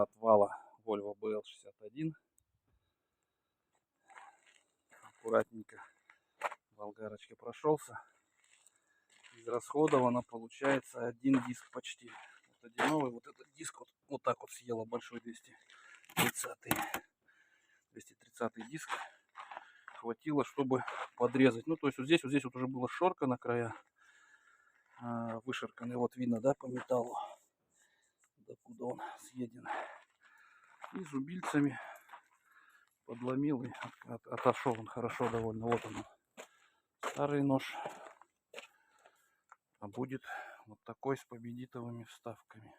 от вала Volvo BL61. Аккуратненько болгарочкой прошелся. Израсходовано получается один диск почти. Вот один новый, вот этот диск вот так вот съела большой 230 диск. Хватило, чтобы подрезать. Ну, то есть вот здесь вот уже была шорка на края. Вышерканный, вот видно, да, по металлу. Докуда он съеден. И зубильцами подломил и отошел он хорошо довольно. Вот он, старый нож. А будет вот такой с победитовыми вставками.